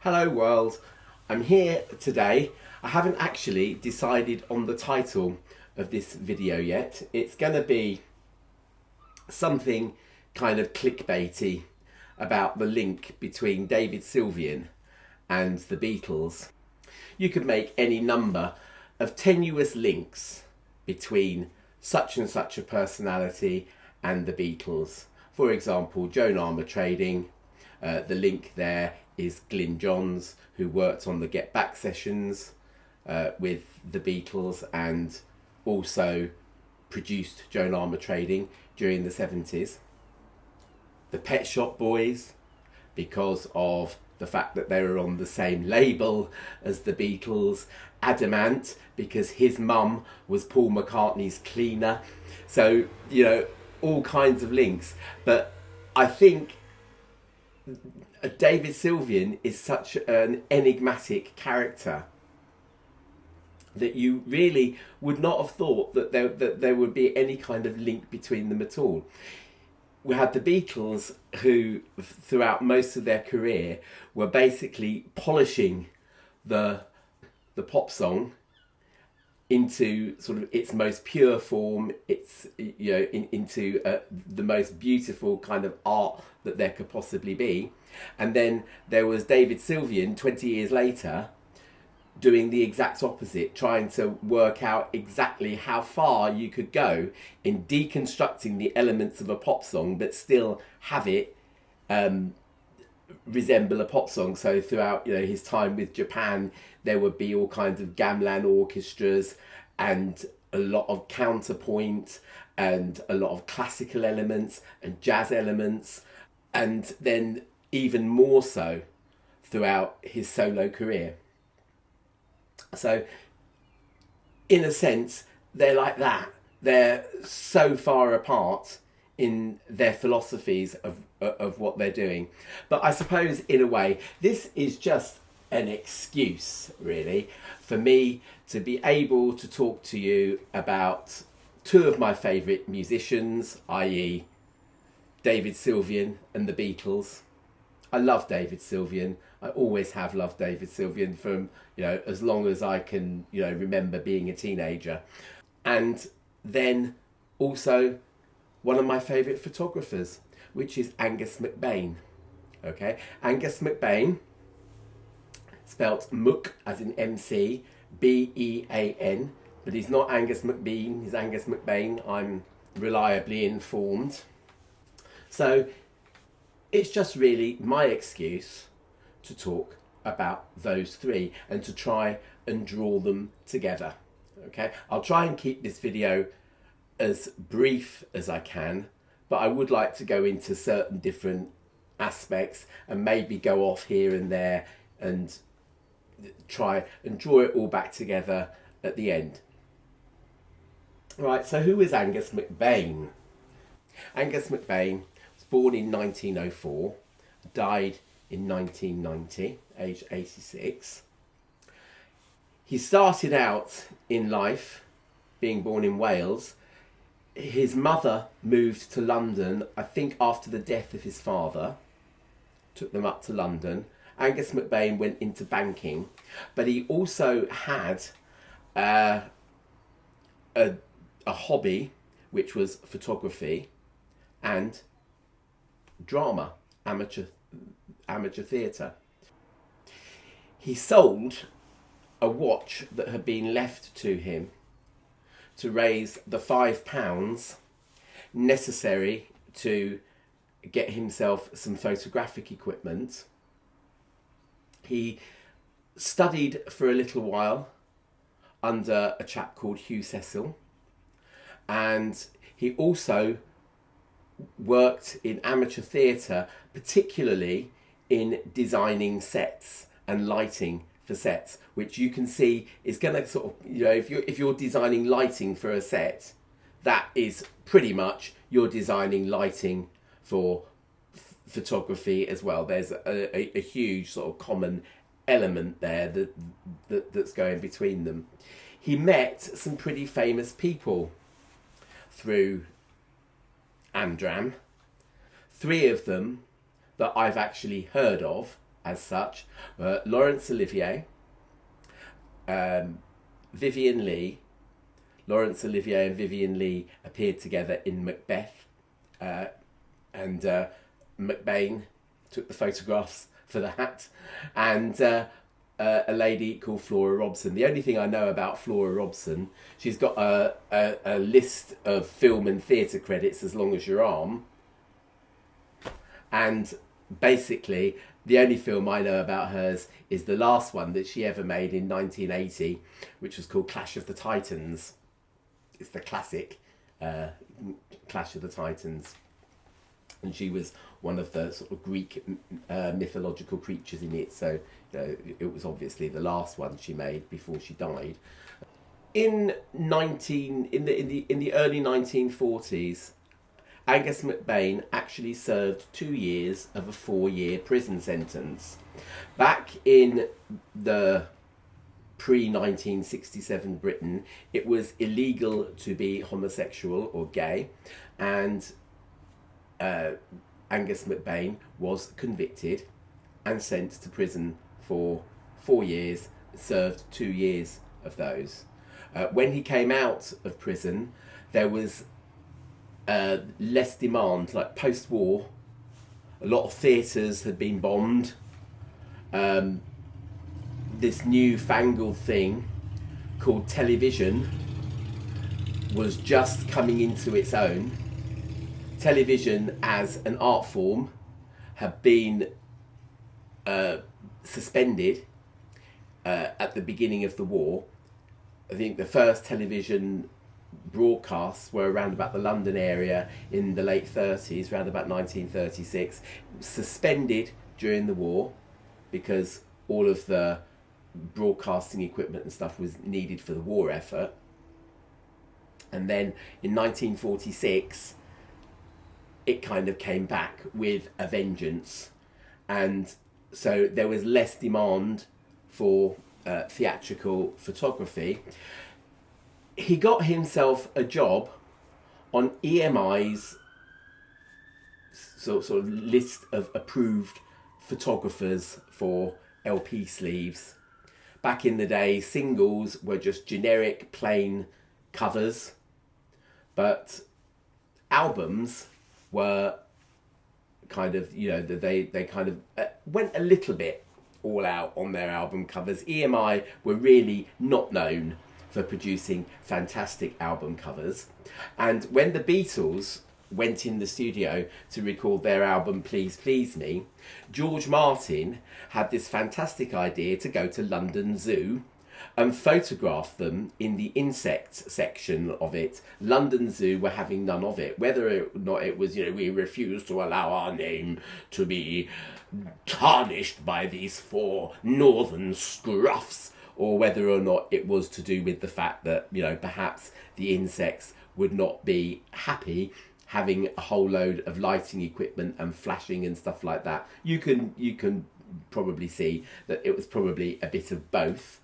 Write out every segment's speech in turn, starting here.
Hello world, I'm here today. I haven't actually decided on the title of this video yet. It's going to be something kind of clickbaity about the link between David Sylvian and the Beatles. You could make any number of tenuous links between such and such a personality and the Beatles. For example, Joan Armour trading, the link there is Glyn Johns, who worked on the Get Back sessions with the Beatles and also produced Joan Armour trading during the 70s. The Pet Shop Boys, because of the fact that they were on the same label as the Beatles. Adamant, because his mum was Paul McCartney's cleaner. So, you know, all kinds of links. But I think David Sylvian is such an enigmatic character that you really would not have thought that there would be any kind of link between them at all. We had the Beatles, who throughout most of their career were basically polishing the pop song into sort of its most pure form, its into the most beautiful kind of art that there could possibly be. And then there was David Sylvian 20 years later doing the exact opposite, trying to work out exactly how far you could go in deconstructing the elements of a pop song but still have it resemble a pop song. So throughout his time with Japan, there would be all kinds of gamelan orchestras and a lot of counterpoint and a lot of classical elements and jazz elements, and then even more so throughout his solo career. So in a sense, they're like that. They're so far apart in their philosophies of what they're doing. But I suppose in a way, this is just an excuse really for me to be able to talk to you about two of my favourite musicians, i.e. David Sylvian and the Beatles. I love David Sylvian. I always have loved David Sylvian from as long as I can remember being a teenager. And then also one of my favourite photographers, which is Angus McBean. Okay, Angus McBean, spelt Mook as in MC, B-E-A-N, but he's not Angus McBean, he's Angus McBean. I'm reliably informed. So it's just really my excuse to talk about those three and to try and draw them together. Okay, I'll try and keep this video as brief as I can, but I would like to go into certain different aspects and maybe go off here and there and try and draw it all back together at the end. Right, so who is Angus McBean? Angus McBean was born in 1904, died in 1990, aged 86. He started out in life being born in Wales. His mother moved to London, I think after the death of his father, took them up to London. Angus McBean went into banking, but he also had a hobby, which was photography and drama, amateur theatre. He sold a watch that had been left to him to raise the £5 necessary to get himself some photographic equipment. He studied for a little while under a chap called Hugh Cecil, and he also worked in amateur theatre, particularly in designing sets and lighting for sets, which you can see is going to sort of, if you're designing lighting for a set, that is pretty much you're designing lighting for photography as well. There's a huge sort of common element there that's going between them. He met some pretty famous people through Amdram. Three of them that I've actually heard of as such were Laurence Olivier, Vivien Leigh. Laurence Olivier and Vivien Leigh appeared together in Macbeth, and McBean took the photographs for that, and a lady called Flora Robson. The only thing I know about Flora Robson, she's got a list of film and theatre credits as long as your arm, and basically the only film I know about hers is the last one that she ever made in 1980, which was called Clash of the Titans. It's the classic Clash of the Titans, and she was one of the sort of Greek mythological creatures in it, so it was obviously the last one she made before she died. In the early 1940s, Angus McBean actually served 2 years of a 4-year prison sentence. Back in the pre-1967 Britain, it was illegal to be homosexual or gay, and Angus McBean was convicted and sent to prison for 4 years, served 2 years of those. When he came out of prison, there was less demand, like post-war. A lot of theatres had been bombed. This newfangled thing called television was just coming into its own. Television as an art form had been suspended at the beginning of the war. I think the first television broadcasts were around about the London area in the late 30s, around about 1936. Suspended during the war because all of the broadcasting equipment and stuff was needed for the war effort. And then in 1946, it kind of came back with a vengeance. And so there was less demand for theatrical photography. He got himself a job on EMI's sort of list of approved photographers for LP sleeves. Back in the day, singles were just generic, plain covers, but albums were kind of, they kind of went a little bit all out on their album covers. EMI were really not known for producing fantastic album covers. And when the Beatles went in the studio to record their album Please Please Me, George Martin had this fantastic idea to go to London Zoo and photograph them in the insects section of it. London Zoo were having none of it. Whether or not it was, we refuse to allow our name to be tarnished by these 4 northern scruffs, or whether or not it was to do with the fact that, perhaps the insects would not be happy having a whole load of lighting equipment and flashing and stuff like that. You can probably see that it was probably a bit of both.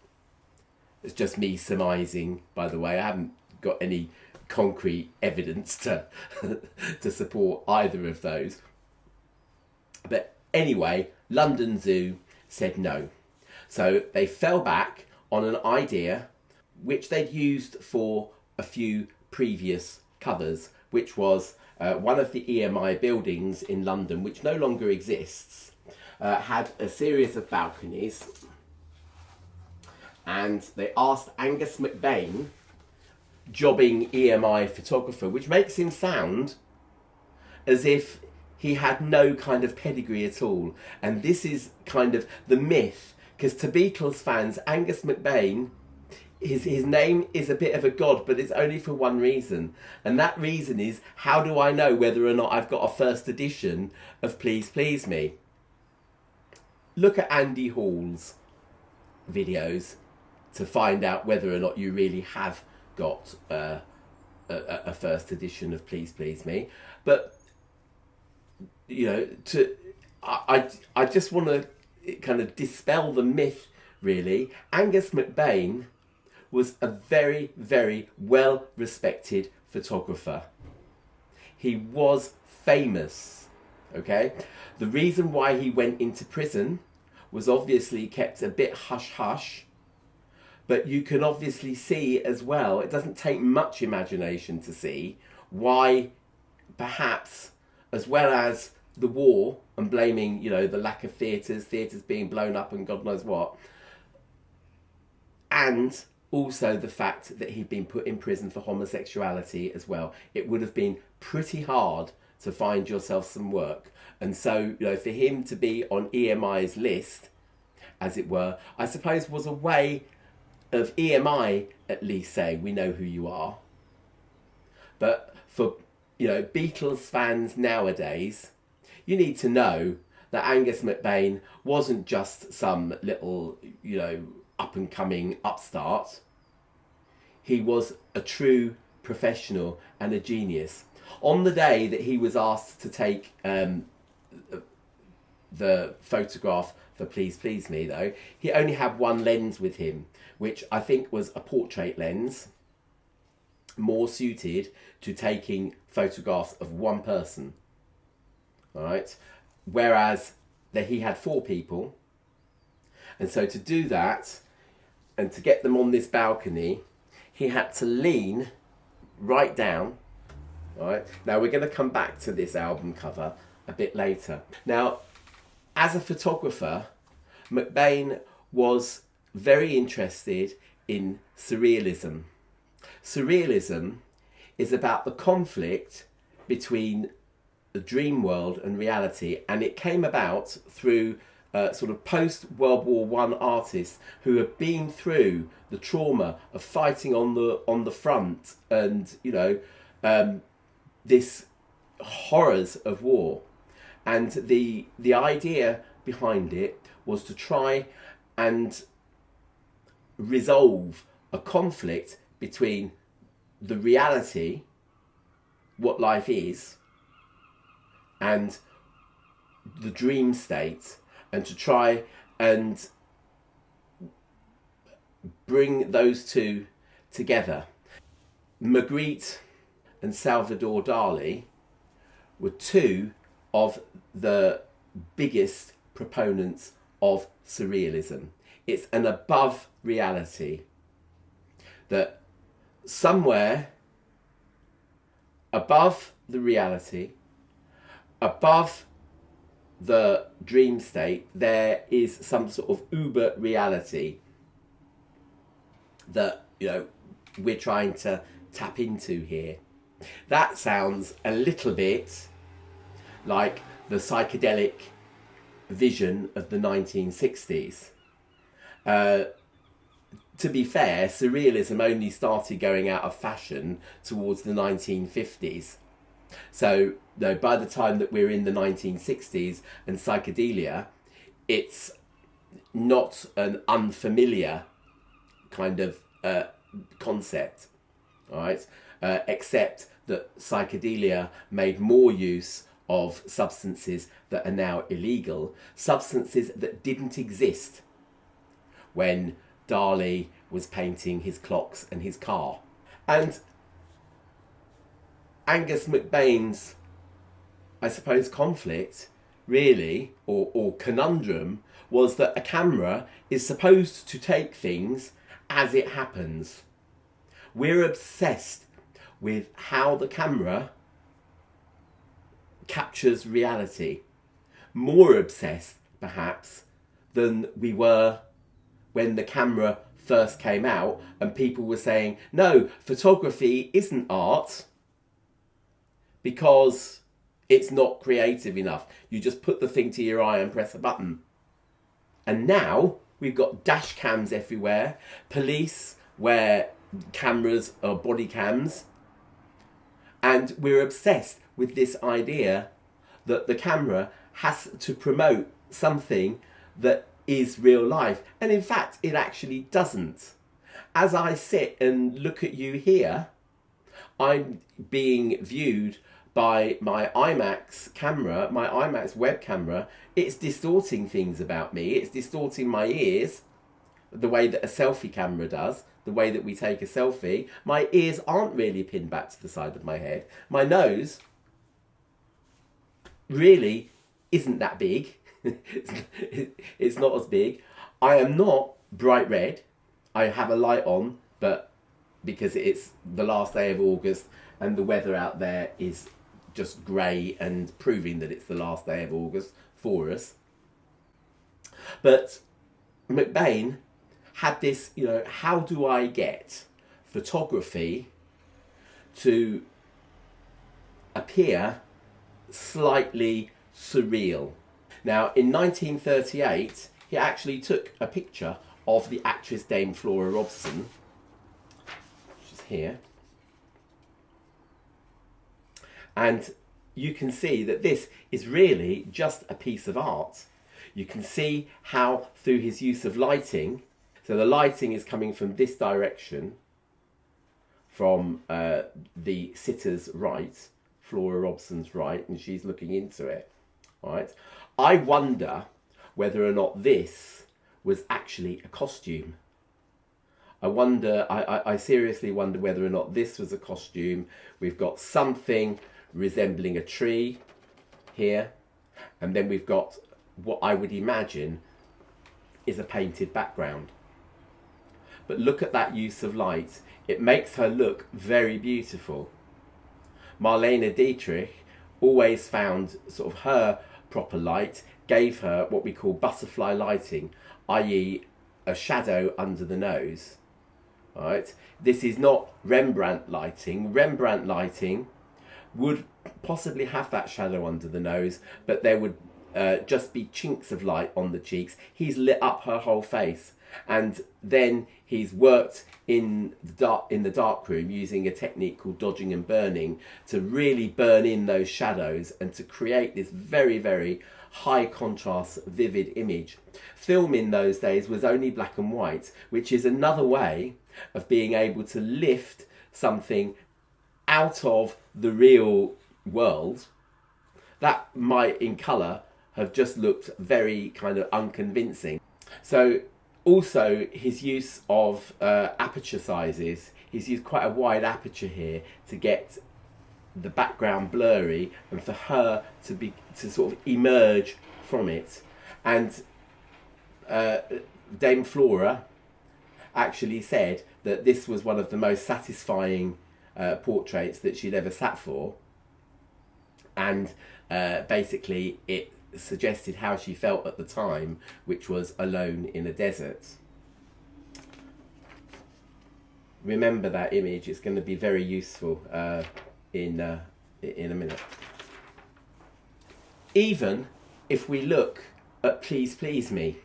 It's just me surmising, by the way. I haven't got any concrete evidence to to support either of those. But anyway, London Zoo said no. So they fell back on an idea which they'd used for a few previous covers, which was one of the EMI buildings in London, which no longer exists, had a series of balconies. And they asked Angus McBean, jobbing EMI photographer, which makes him sound as if he had no kind of pedigree at all. And this is kind of the myth, because to Beatles fans, Angus McBean, his name is a bit of a god, but it's only for one reason. And that reason is, how do I know whether or not I've got a first edition of Please Please Me? Look at Andy Hall's videos to find out whether or not you really have got a first edition of Please Please Me. But I just want to kind of dispel the myth, really. Angus McBean was a very, very well respected photographer. He was famous, okay? The reason why he went into prison was obviously kept a bit hush-hush, but you can obviously see as well, it doesn't take much imagination to see why perhaps, as well as the war and blaming, the lack of theatres being blown up and God knows what, and also the fact that he'd been put in prison for homosexuality as well. It would have been pretty hard to find yourself some work. And so, for him to be on EMI's list, as it were, I suppose was a way of EMI at least saying, we know who you are. But for, Beatles fans nowadays, you need to know that Angus McBean wasn't just some little, up-and-coming upstart. He was a true professional and a genius. On the day that he was asked to take the photograph for Please Please Me, though, he only had one lens with him, which I think was a portrait lens, more suited to taking photographs of one person. All right, whereas that he had 4 people, and so to do that and to get them on this balcony, he had to lean right down. All right, now we're going to come back to this album cover a bit later. Now, as a photographer, McBean was very interested in surrealism. Surrealism is about the conflict between the dream world and reality, and it came about through sort of post-World War I artists who had been through the trauma of fighting on the front and this horrors of war. And the idea behind it was to try and resolve a conflict between the reality, what life is, and the dream state, and to try and bring those two together. Magritte and Salvador Dali were 2 of the biggest proponents of surrealism. It's an above reality, that somewhere above the reality, above the dream state, there is some sort of uber reality that we're trying to tap into here. That sounds a little bit like the psychedelic vision of the 1960s. To be fair, surrealism only started going out of fashion towards the 1950s. So by the time that we're in the 1960s and psychedelia, it's not an unfamiliar kind of concept, all right? Except that psychedelia made more use of substances that are now illegal, substances that didn't exist when Dali was painting his clocks and his car. And Angus McBean's, I suppose, conflict, really, or conundrum, was that a camera is supposed to take things as it happens. We're obsessed with how the camera captures reality. More obsessed, perhaps, than we were when the camera first came out and people were saying, no, photography isn't art because it's not creative enough. You just put the thing to your eye and press a button. And now we've got dash cams everywhere, police wear cameras or body cams, and we're obsessed with this idea that the camera has to promote something that is real life. And in fact, it actually doesn't. As I sit and look at you here, I'm being viewed by my IMAX camera, my IMAX web camera. It's distorting things about me. It's distorting my ears, the way that a selfie camera does, the way that we take a selfie. My ears aren't really pinned back to the side of my head. My nose really isn't that big. It's not as big. I am not bright red. I have a light on, but because it's the last day of August and the weather out there is just grey and proving that it's the last day of August for us. But McBean had this, how do I get photography to appear slightly surreal? Now, in 1938, he actually took a picture of the actress Dame Flora Robson, which is here. And you can see that this is really just a piece of art. You can see how through his use of lighting, so the lighting is coming from this direction, from the sitter's right, Flora Robson's right, and she's looking into it, right? I wonder whether or not this was actually a costume. I seriously wonder whether or not this was a costume. We've got something resembling a tree here, and then we've got what I would imagine is a painted background. But look at that use of light. It makes her look very beautiful. Marlene Dietrich always found sort of her proper light, gave her what we call butterfly lighting, i.e. a shadow under the nose. Right? This is not Rembrandt lighting. Rembrandt lighting would possibly have that shadow under the nose, but there would just be chinks of light on the cheeks. He's lit up her whole face, and then he's worked in the dark room using a technique called dodging and burning to really burn in those shadows and to create this very, very high contrast, vivid image. Film in those days was only black and white, which is another way of being able to lift something out of the real world that might in colour have just looked very kind of unconvincing. So also his use of aperture sizes, he's used quite a wide aperture here to get the background blurry and for her to sort of emerge from it. And Dame Flora actually said that this was one of the most satisfying portraits that she'd ever sat for, and basically it suggested how she felt at the time, which was alone in a desert. Remember that image, it's going to be very useful in a minute. Even if we look at Please Please Me,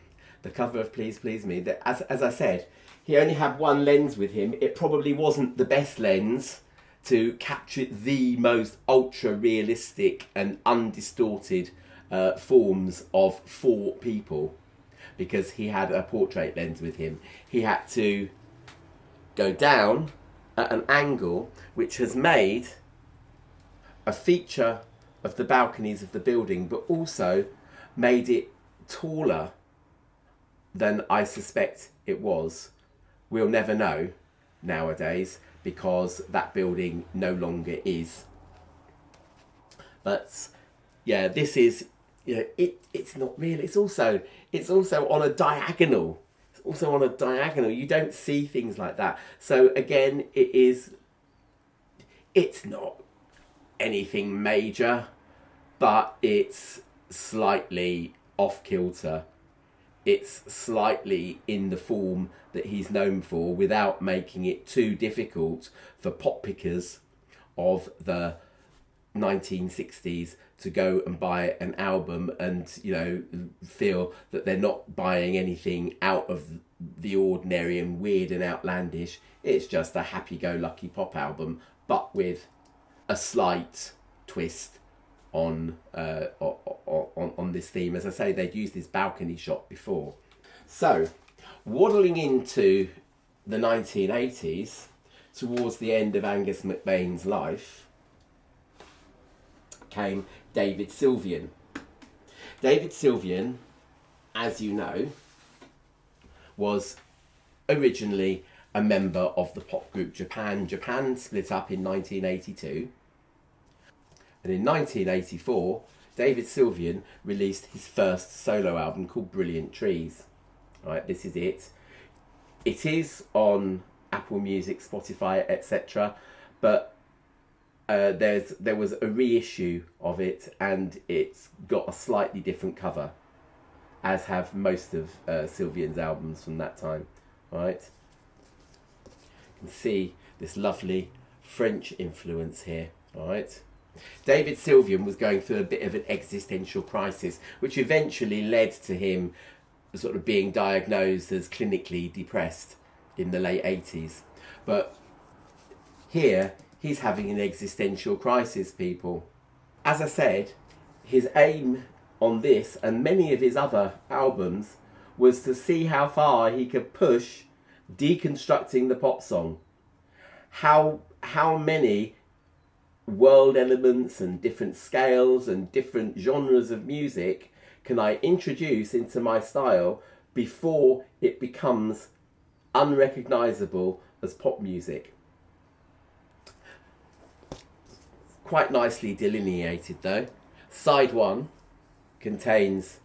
the cover of Please Please Me, that as I said, he only had one lens with him. It probably wasn't the best lens to capture the most ultra realistic and undistorted forms of four people, because he had a portrait lens with him. He had to go down at an angle which has made a feature of the balconies of the building, but also made it taller than I suspect it was. We'll never know nowadays because that building no longer is. But yeah, this is, it's not real. It's also on a diagonal. It's also on a diagonal. You don't see things like that. So again, it's not anything major, but it's slightly off kilter. It's slightly in the form that he's known for, without making it too difficult for pop pickers of the 1960s to go and buy an album and feel that they're not buying anything out of the ordinary and weird and outlandish. It's just a happy-go-lucky pop album, but with a slight twist on this theme. As I say, they'd used this balcony shot before. So, waddling into the 1980s, towards the end of Angus McBean's life, came David Sylvian. David Sylvian, as you know, was originally a member of the pop group Japan. Japan split up in 1982. And in 1984, David Sylvian released his first solo album called Brilliant Trees. Right, this is it. It is on Apple Music, Spotify, etc. But there was a reissue of it, and it's got a slightly different cover, as have most of Sylvian's albums from that time. Right, you can see this lovely French influence here. All right. David Sylvian was going through a bit of an existential crisis, which eventually led to him sort of being diagnosed as clinically depressed in the late 80s. But here, he's having an existential crisis, people. As I said, his aim on this and many of his other albums was to see how far he could push deconstructing the pop song. How many world elements and different scales and different genres of music can I introduce into my style before it becomes unrecognisable as pop music? Quite nicely delineated though. Side 1 contains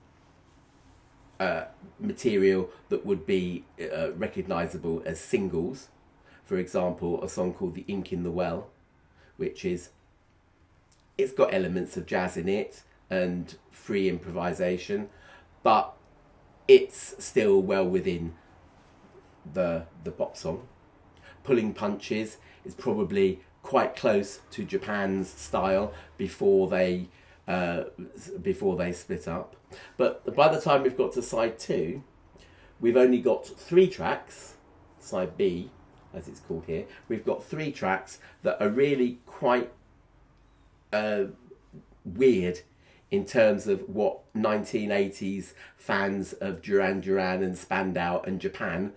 material that would be recognisable as singles. For example, a song called The Ink in the Well, which is, it's got elements of jazz in it and free improvisation, but it's still well within the pop song. Pulling Punches is probably quite close to Japan's style before they split up. But by the time we've got to side 2, we've only got 3 tracks, side B as it's called here. We've got 3 tracks that are really quite weird in terms of what 1980s fans of Duran Duran and Spandau and Japan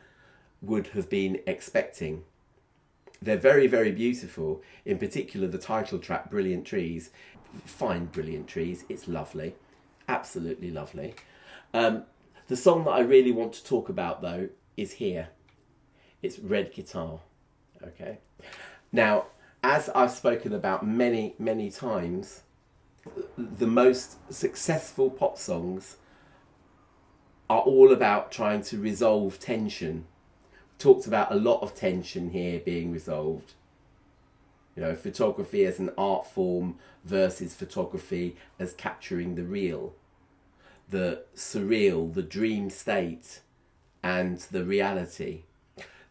would have been expecting. They're very, very beautiful. In particular, the title track, Brilliant Trees. Find Brilliant Trees. It's lovely. Absolutely lovely. The song that I really want to talk about, though, is here. It's Red Guitar. Okay. Now, as I've spoken about many, many times, the most successful pop songs are all about trying to resolve tension. Talked about a lot of tension here being resolved. You know, photography as an art form versus photography as capturing the real. The surreal, the dream state, and the reality.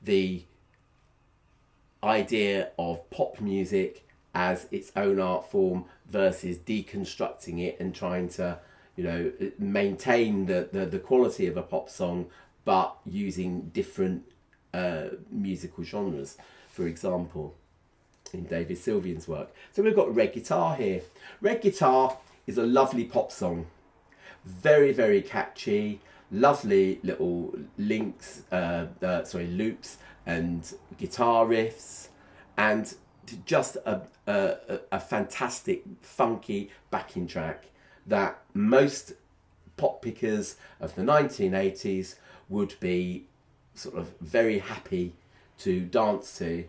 The idea of pop music as its own art form versus deconstructing it and trying to, you know, maintain the quality of a pop song, but using different musical genres, for example, in David Sylvian's work. So we've got Red Guitar here. Red Guitar is a lovely pop song. Very, very catchy, lovely little loops and guitar riffs, and just a fantastic, funky backing track that most pop pickers of the 1980s would be sort of very happy to dance to,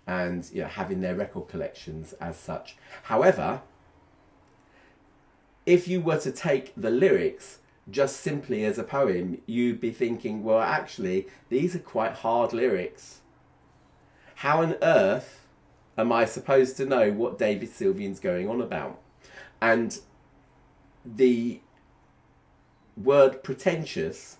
and, you know, having their record collections as such. However, if you were to take the lyrics just simply as a poem, you'd be thinking, well, actually, these are quite hard lyrics. How on earth am I supposed to know what David Sylvian's going on about? And the word pretentious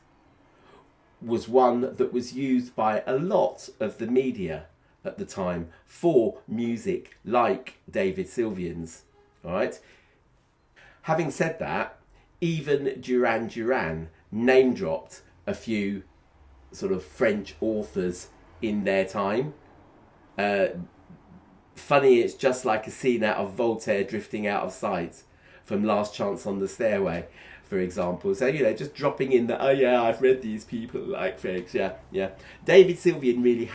was one that was used by a lot of the media at the time for music like David Sylvian's. All right. Having said that, even Duran Duran name dropped a few sort of French authors in their time. Funny, it's just like a scene out of Voltaire Drifting Out of Sight from Last Chance on the Stairway, for example. So, you know, just dropping in that, oh yeah, I've read these people like French, yeah. David Sylvian really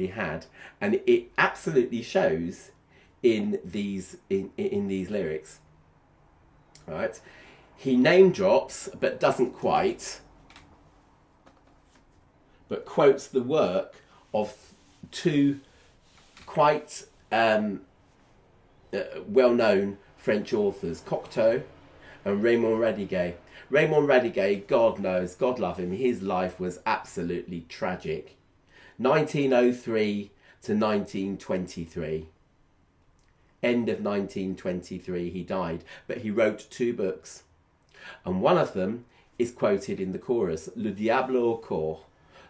had. And it absolutely shows in these lyrics. Right? He name drops, but doesn't quite, but quotes the work of 2 quite well-known French authors, Cocteau and Raymond Radiguet. Raymond Radiguet, God knows, God love him, his life was absolutely tragic. 1903 to 1923. End of 1923 he died, but he wrote 2 books. And one of them is quoted in the chorus, Le Diable au corps.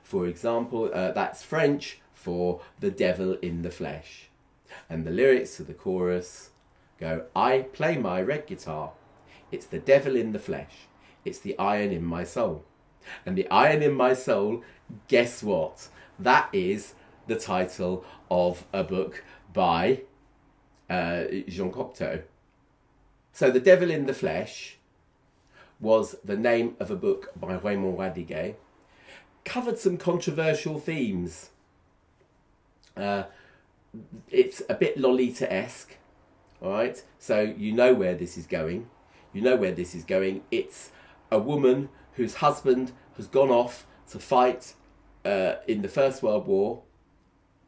For example, that's French for the devil in the flesh. And the lyrics to the chorus go, I play my red guitar. It's the devil in the flesh. It's the iron in my soul. And the iron in my soul, guess what? That is the title of a book by Jean Cocteau. So The Devil in the Flesh was the name of a book by Raymond Radiguet. Covered some controversial themes. It's a bit Lolita-esque, all right? So you know where this is going. You know where this is going. It's a woman whose husband has gone off to fight in the First World War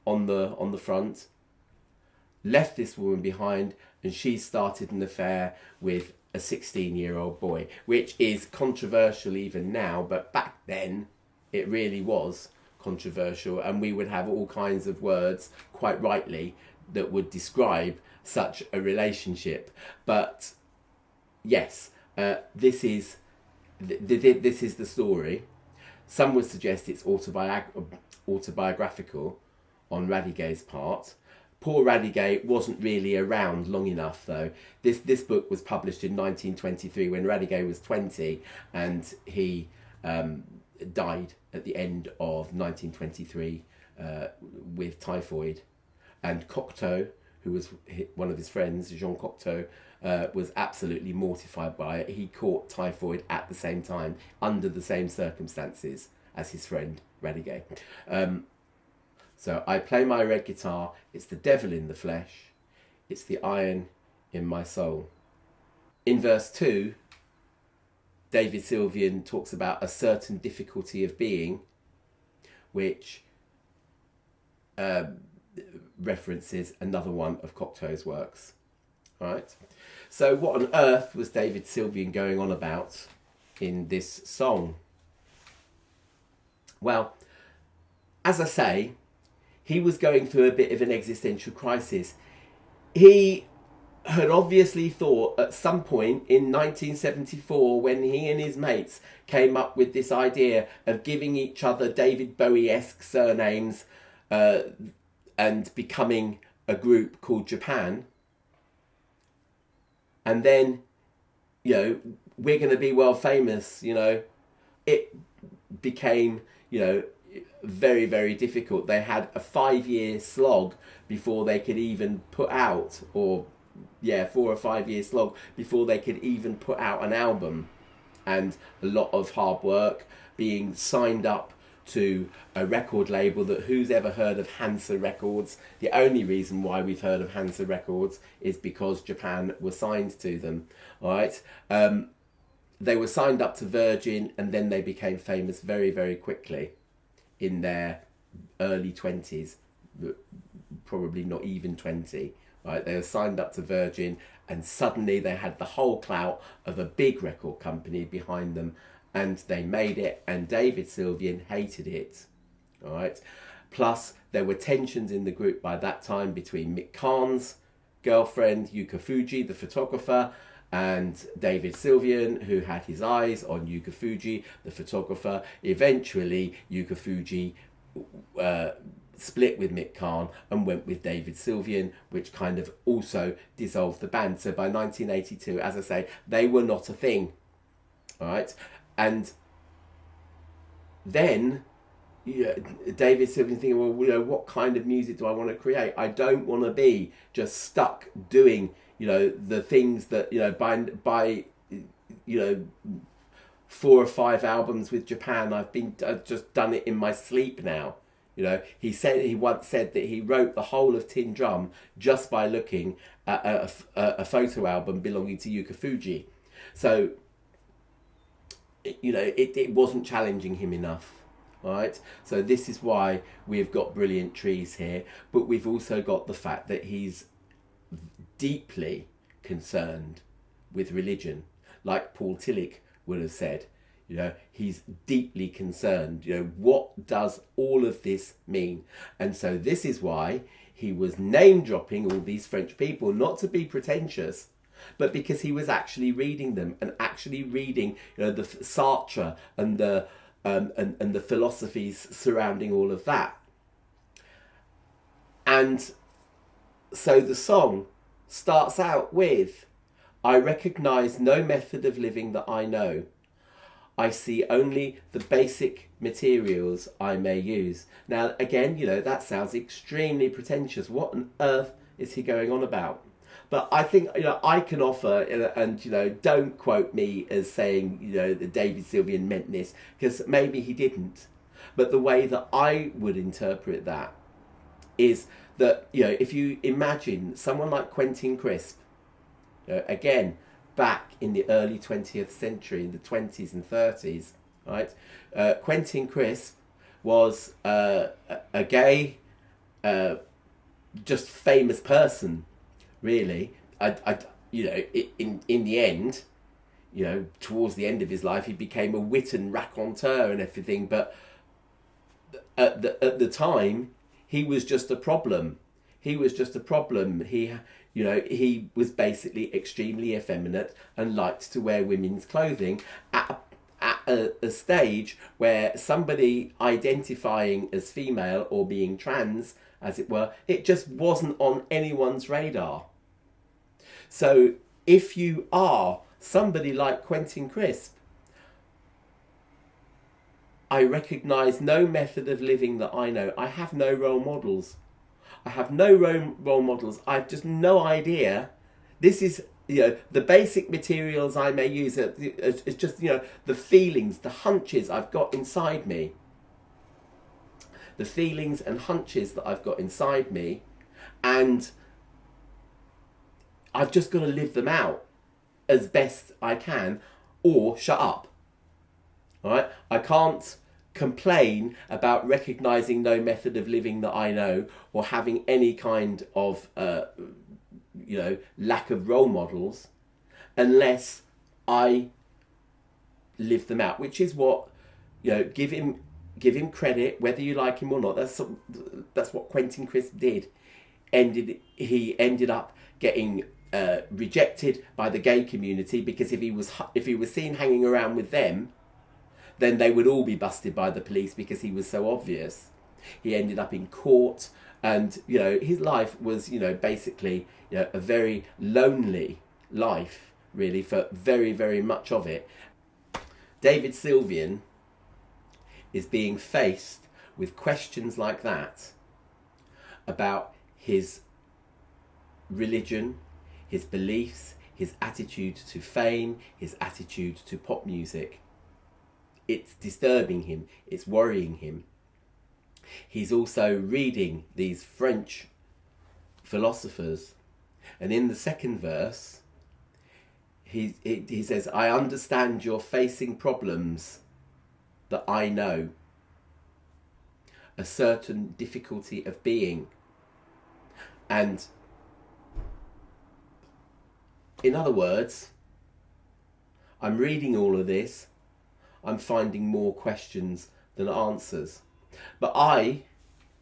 on the front, left this woman behind, and she started an affair with a 16-year-old boy, which is controversial even now, but back then it really was controversial, and we would have all kinds of words, quite rightly, that would describe such a relationship. But yes, this is the story. Some would suggest it's autobiographical on Radiguet's part. Poor Radiguet wasn't really around long enough, though. This book was published in 1923 when Radiguet was 20, and he died at the end of 1923 with typhoid. And Cocteau, who was one of his friends, Jean Cocteau, was absolutely mortified by it. He caught typhoid at the same time, under the same circumstances as his friend Radiguet. So I play my red guitar, it's the devil in the flesh, it's the iron in my soul. In verse 2, David Sylvian talks about a certain difficulty of being, which references another one of Cocteau's works. All right. So what on earth was David Sylvian going on about in this song? Well, as I say, he was going through a bit of an existential crisis. He had obviously thought at some point in 1974, when he and his mates came up with this idea of giving each other David Bowie-esque surnames and becoming a group called Japan. And then, you know, we're going to be world famous, you know. It became, you know, very, very difficult. They had a 5-year slog before they could even put out, 4 or 5 year slog before they could even put out an album, and a lot of hard work, being signed up to a record label that, who's ever heard of Hansa Records? The only reason why we've heard of Hansa Records is because Japan were signed to them. All right. They were signed up to Virgin, and then they became famous very, very quickly in their early 20s, probably not even 20. Right, they were signed up to Virgin, and suddenly they had the whole clout of a big record company behind them, and they made it, and David Sylvian hated it. All right. Plus, there were tensions in the group by that time between Mick Karn's girlfriend, Yuka Fuji, the photographer, and David Sylvian, who had his eyes on Yuka Fuji, the photographer. Eventually, Yuka Fuji split with Mick Karn and went with David Sylvian, which kind of also dissolved the band. So by 1982, as I say, they were not a thing. All right. And then David Sylvian thinking, well, you know, what kind of music do I want to create? I don't want to be just stuck doing, you know, the things that, you know, by you know, 4 or 5 albums with Japan, I've just done it in my sleep now. You know, he once said that he wrote the whole of Tin Drum just by looking at a photo album belonging to Yuka Fuji. So, you know, it wasn't challenging him enough. All right. So this is why we've got Brilliant Trees here, but we've also got the fact that he's deeply concerned with religion, like Paul Tillich would have said. You know, he's deeply concerned. You know, what does all of this mean? And so this is why he was name dropping all these French people, not to be pretentious, but because he was actually reading them and actually reading, you know, the Sartre and the philosophies surrounding all of that. And so the song starts out with, I recognise no method of living that I know. I see only the basic materials I may use. Now, again, you know, that sounds extremely pretentious. What on earth is he going on about? But I think, you know, I can offer, and, you know, don't quote me as saying, you know, that David Sylvian meant this, because maybe he didn't. But the way that I would interpret that is that, you know, if you imagine someone like Quentin Crisp, you know, again, back in the early 20th century, in the 20s and 30s, right? Quentin Crisp was a gay, just famous person, really. You know, in the end, you know, towards the end of his life, he became a wit and raconteur and everything. But at the time, he was just a problem. He was just a problem. You know, he was basically extremely effeminate and liked to wear women's clothing at a stage where somebody identifying as female or being trans, as it were, it just wasn't on anyone's radar. So if you are somebody like Quentin Crisp, I recognise no method of living that I know. I have no role models. I have no role models. I have just no idea. This is, you know, the basic materials I may use. It's just, you know, the feelings, the hunches I've got inside me. The feelings and hunches that I've got inside me. And I've just got to live them out as best I can, or shut up. All right? I can't complain about recognising no method of living that I know, or having any kind of you know, lack of role models, unless I live them out, which is what, you know, give him credit, whether you like him or not. That's what Quentin Crisp did. He ended up getting rejected by the gay community, because if he was seen hanging around with them, then they would all be busted by the police, because he was so obvious. He ended up in court, and, you know, his life was, you know, basically, you know, a very lonely life, really, for very, very much of it. David Sylvian is being faced with questions like that about his religion, his beliefs, his attitude to fame, his attitude to pop music. It's disturbing him, it's worrying him. He's also reading these French philosophers, and in the second verse, he says, I understand you're facing problems that I know, a certain difficulty of being. And in other words, I'm reading all of this, I'm finding more questions than answers. But I,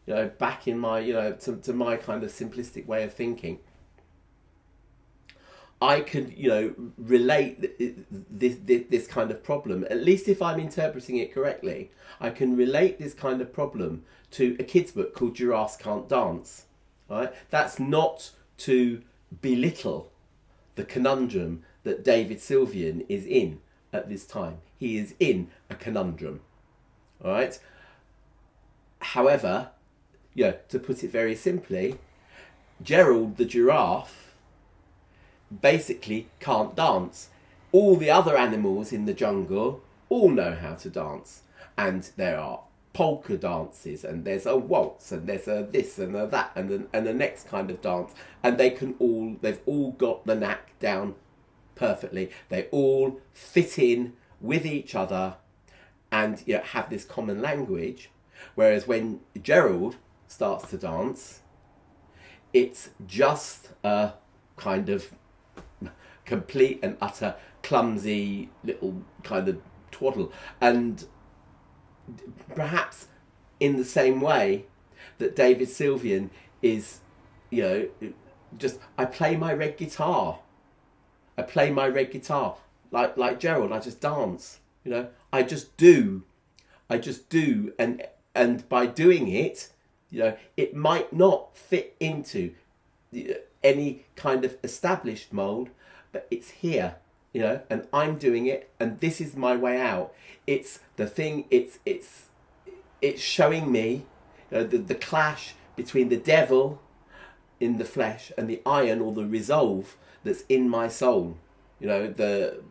you know, back in my, you know, to my kind of simplistic way of thinking, I could, you know, relate this kind of problem, at least if I'm interpreting it correctly, I can relate this kind of problem to a kid's book called Giraffes Can't Dance. Right? That's not to belittle the conundrum that David Sylvian is in at this time. He is in a conundrum. All right? However, you know, to put it very simply, Gerald the giraffe basically can't dance. All the other animals in the jungle all know how to dance, and there are polka dances, and there's a waltz, and there's a this and a that, and the next kind of dance, and they've all got the knack down perfectly. They all fit in with each other, and, you know, have this common language. Whereas when Gerald starts to dance, it's just a kind of complete and utter clumsy little kind of twaddle. And perhaps in the same way that David Sylvian is, you know, just, I play my red guitar. I play my red guitar. Like Gerald, I just dance. You know, I just do. And by doing it, you know, it might not fit into any kind of established mold, but it's here, you know, and I'm doing it, and this is my way out. It's the thing. It's showing me, you know, the clash between the devil in the flesh and the iron or the resolve that's in my soul. You know, the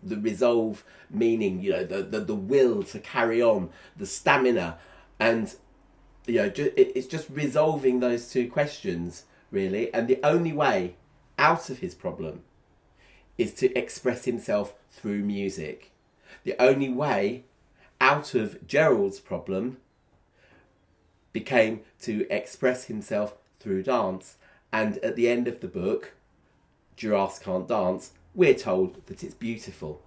resolve meaning, you know, the will to carry on, the stamina, and you know, it's just resolving those two questions really. And the only way out of his problem is to express himself through music. The only way out of Gerald's problem became to express himself through dance. And at the end of the book, Giraffes Can't Dance, we're told that it's beautiful.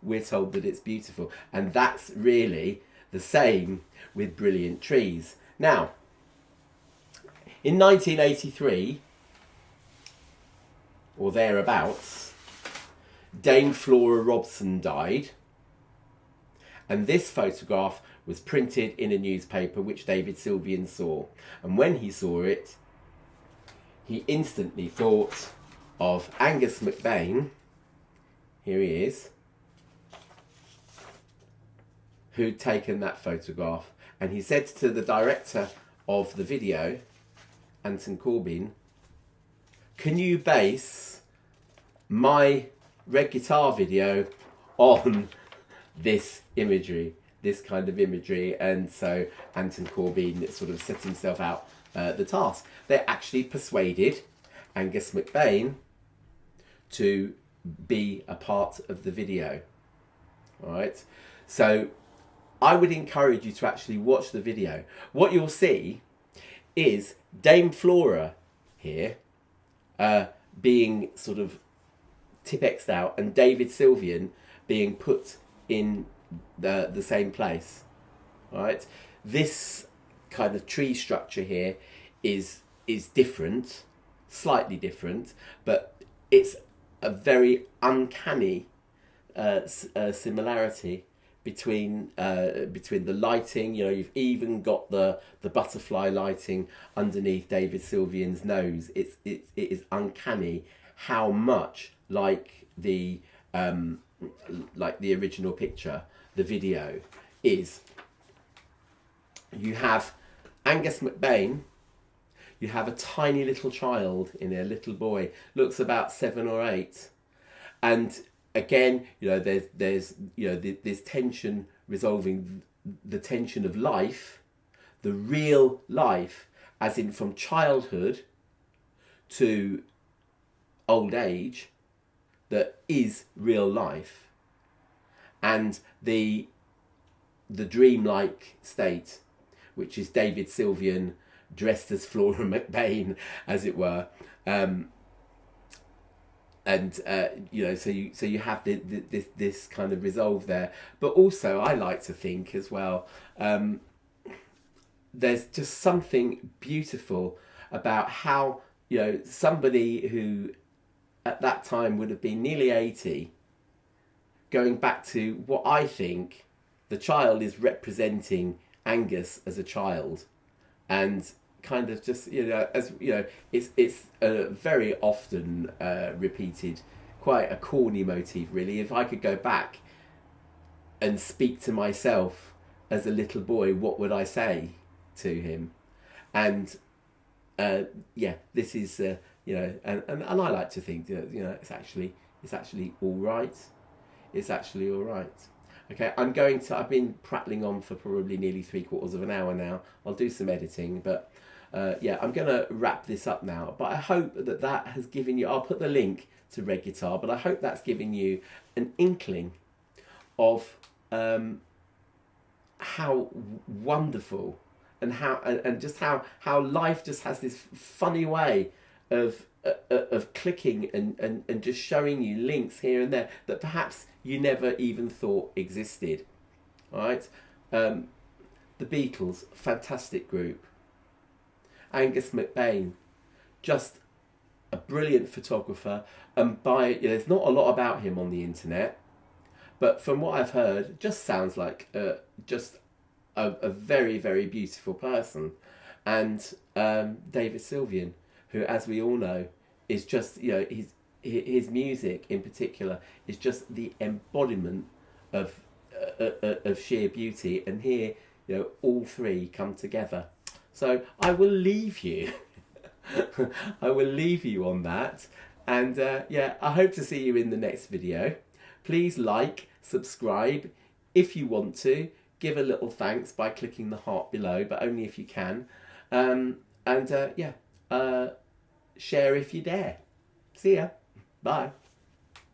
We're told that it's beautiful. And that's really the same with Brilliant Trees. Now, in 1983, or thereabouts, Dame Flora Robson died. And this photograph was printed in a newspaper which David Sylvian saw. And when he saw it, he instantly thought of Angus McBean, here he is, who'd taken that photograph. And he said to the director of the video, Anton Corbijn, can you base my red guitar video on this imagery, this kind of imagery? And so Anton Corbijn sort of set himself out the task. They actually persuaded Angus McBean to be a part of the video. All right, so I would encourage you to actually watch the video. What you'll see is Dame Flora here being sort of Tipp-X'd out, and David Sylvian being put in the same place. All right, this kind of tree structure here is different, slightly different, but it's a very uncanny similarity between the lighting. You know, you've even got the butterfly lighting underneath David Sylvian's nose. It is uncanny how much like the original picture, the video is. You have Angus McBean. You have a tiny little child in there, little boy, looks about 7 or 8, and again, you know, there's you know, there's tension, resolving the tension of life, the real life, as in from childhood to old age, that is real life, and the dreamlike state, which is David Sylvian dressed as Flora McBean, as it were, you know, so you have this kind of resolve there. But also, I like to think as well, there's just something beautiful about how, you know, somebody who at that time would have been nearly 80, going back to what I think the child is representing Angus as a child, and kind of just, you know, as you know, it's a very often repeated, quite a corny motif really. If I could go back and speak to myself as a little boy, what would I say to him? And yeah, this is you know, and I like to think that, you know, it's actually all right. It's actually all right. Okay, I've been prattling on for probably nearly 3/4 of an hour now. I'll do some editing, but yeah, I'm going to wrap this up now. But I hope that has given you, I'll put the link to Red Guitar, but I hope that's given you an inkling of how wonderful and just how life just has this funny way of of clicking and just showing you links here and there that perhaps you never even thought existed. All right, the Beatles, fantastic group. Angus McBean, just a brilliant photographer, and there's not a lot about him on the internet, but from what I've heard, just sounds like just a very, very beautiful person. And David Sylvian, who, as we all know, is just, his music in particular is just the embodiment of sheer beauty. And here, all three come together. So I will leave you. I will leave you on that. And I hope to see you in the next video. Please like, subscribe if you want to. Give a little thanks by clicking the heart below, but only if you can. Share if you dare. See ya. Bye.